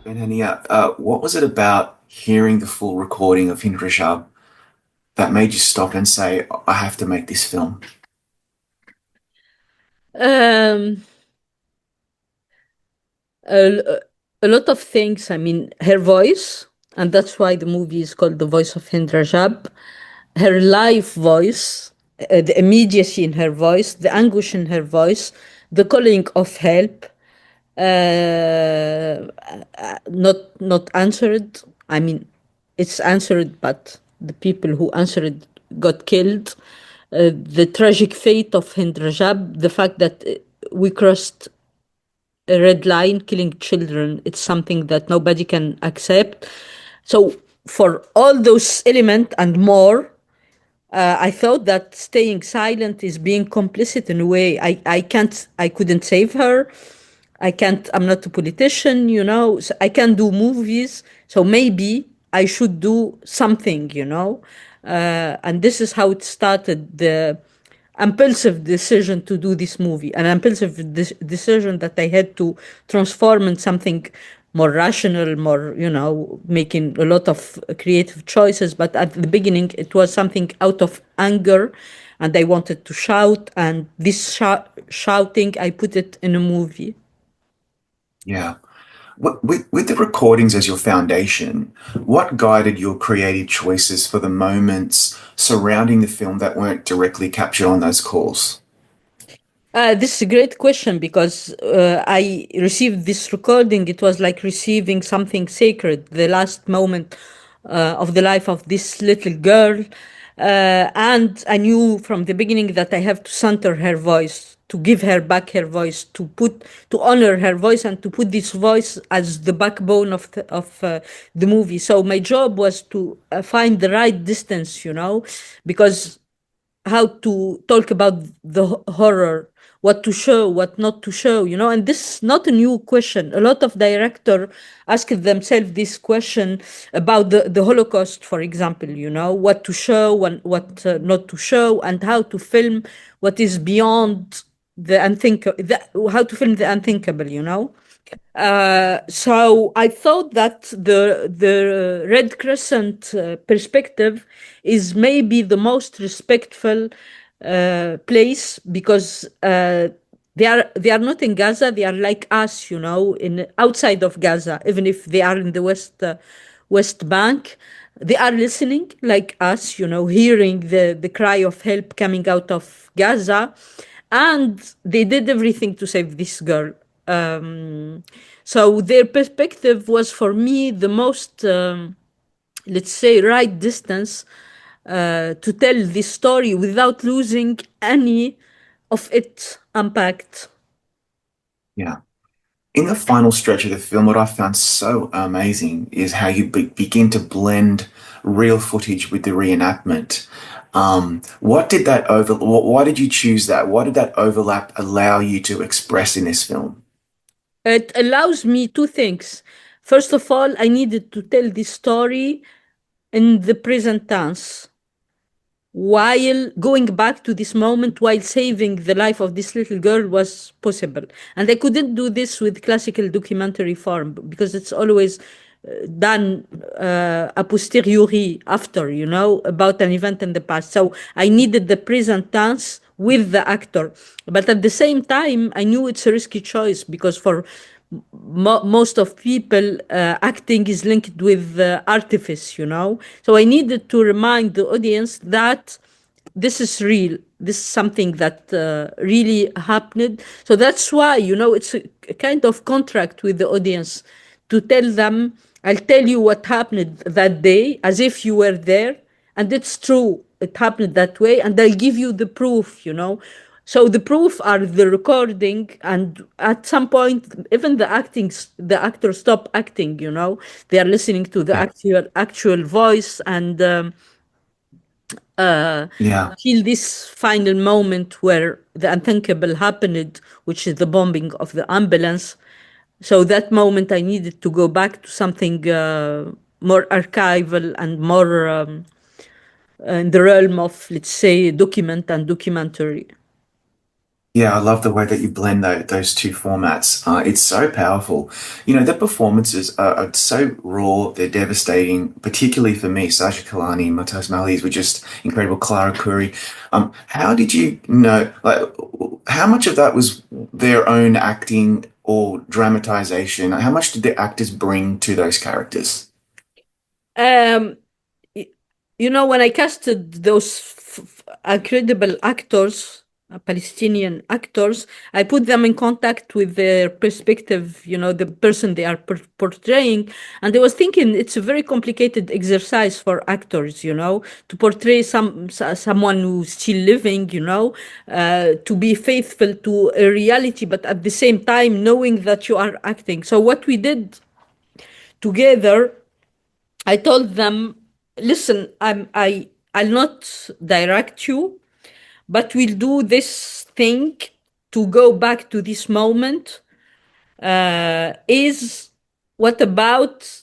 Ben Hania, what was it about hearing the full recording of Hind Rajab that made you stop and say, I have to make this film? Um, a, a lot of things. I mean, her voice, and that's why the movie is called The Voice of Hind Rajab. Her live voice, the immediacy in her voice, the anguish in her voice, the calling of help, not answered. I mean, it's answered, but the people who answered got killed. The tragic fate of Hind Rajab, the fact that we crossed a red line, killing children, it's something that nobody can accept. So, for all those elements and more, I thought that staying silent is being complicit in a way. I couldn't save her. I'm not a politician, so I can't do movies. So maybe I should do something. And this is how it started, the impulsive decision to do this movie, an impulsive decision that I had to transform in something more rational, more, making a lot of creative choices. But at the beginning, it was something out of anger, and I wanted to shout, and this shouting, I put it in a movie. Yeah. With the recordings as your foundation, what guided your creative choices for the moments surrounding the film that weren't directly captured on those calls? This is a great question because I received this recording. It was like receiving something sacred, the last moment of the life of this little girl. And I knew from the beginning that I have to center her voice, to give her back her voice, to honor her voice, and to put this voice as the backbone of the movie. So my job was to find the right distance, because how to talk about the horror, what to show, what not to show, and this is not a new question. A lot of directors ask themselves this question about the Holocaust, for example, what to show and what not to show, and how to film what is beyond the unthinkable, how to film the unthinkable. So I thought that the Red Crescent perspective is maybe the most respectful place because they are not in Gaza. They are like us, in outside of Gaza. Even if they are in the West Bank, they are listening like us, hearing the cry of help coming out of Gaza, and they did everything to save this girl. Um, so their perspective was for me the most, let's say, right distance to tell this story without losing any of its impact. Yeah. In the final stretch of the film, what I found so amazing is how you begin to blend real footage with the reenactment. What did that why did you choose that? What did that overlap allow you to express in this film? It allows me two things. First of all, I needed to tell this story in the present tense, while going back to this moment, while saving the life of this little girl was possible. And I couldn't do this with classical documentary form because it's always done a posteriori, after, about an event in the past. So I needed the present tense with the actor. But at the same time, I knew it's a risky choice because for most of people, acting is linked with artifice, So I needed to remind the audience that this is real. This is something that really happened. So that's why, it's a kind of contract with the audience to tell them, I'll tell you what happened that day as if you were there. And it's true. It happened that way. And I'll give you the proof, So the proof are the recording, and at some point, even the actors stop acting. They are listening to the Yeah. actual voice, and uh, Yeah. feel this final moment where the unthinkable happened, which is the bombing of the ambulance. So that moment, I needed to go back to something more archival and more in the realm of, let's say, document and documentary. Yeah, I love the way that you blend those two formats. It's so powerful. You know, the performances are so raw, they're devastating, particularly for me. Sacha Kalani and Matas Malis were just incredible. Clara Curry. How did you know, like, how much of that was their own acting or dramatization? How much did the actors bring to those characters? Um, y- when I casted those incredible actors, Palestinian actors, I put them in contact with their perspective, the person they are portraying. And I was thinking it's a very complicated exercise for actors, to portray someone who's still living, to be faithful to a reality, but at the same time knowing that you are acting. So what we did together, I told them, listen, I'll not direct you, but we'll do this thing to go back to this moment. Is what about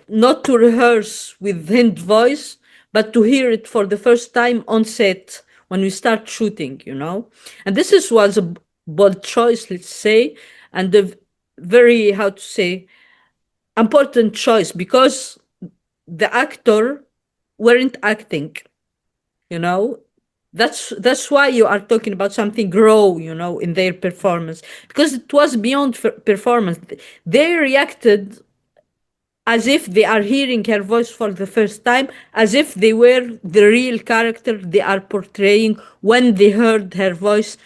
not to rehearse with Hind voice, but to hear it for the first time on set when we start shooting, And this was a bold choice, let's say, and a very, how to say, important choice because the actor weren't acting, you know that's why you are talking about something grow, in their performance, because it was beyond performance. They reacted as if they are hearing her voice for the first time, as if they were the real character they are portraying when they heard her voice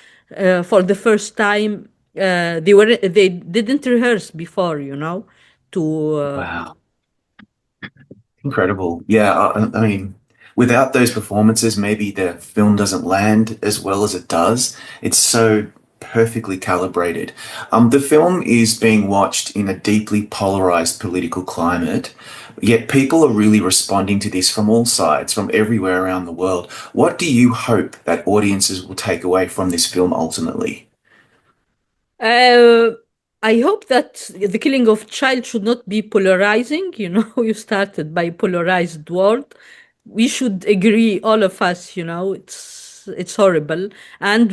for the first time. They didn't rehearse before, to Wow. Incredible. Yeah, I mean, without those performances, maybe the film doesn't land as well as it does. It's so perfectly calibrated. The film is being watched in a deeply polarized political climate, yet people are really responding to this from all sides, from everywhere around the world. What do you hope that audiences will take away from this film ultimately? Uh, I hope that the killing of child should not be polarizing. You started by polarized world. We should agree, all of us. It's horrible, and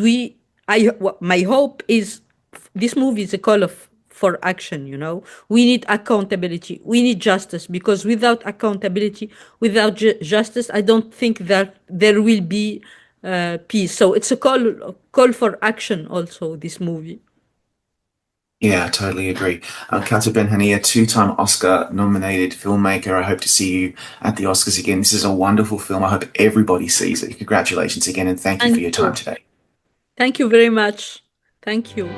my hope is this movie is a call for action. We need accountability. We need justice because without accountability, without justice, I don't think that there will be peace. So it's a call for action. Also, this movie. Yeah, I totally agree. Kaouther Ben Hania, two-time Oscar-nominated filmmaker. I hope to see you at the Oscars again. This is a wonderful film. I hope everybody sees it. Congratulations again, and thank you for Thank your time you. today. Thank you very much. Thank you.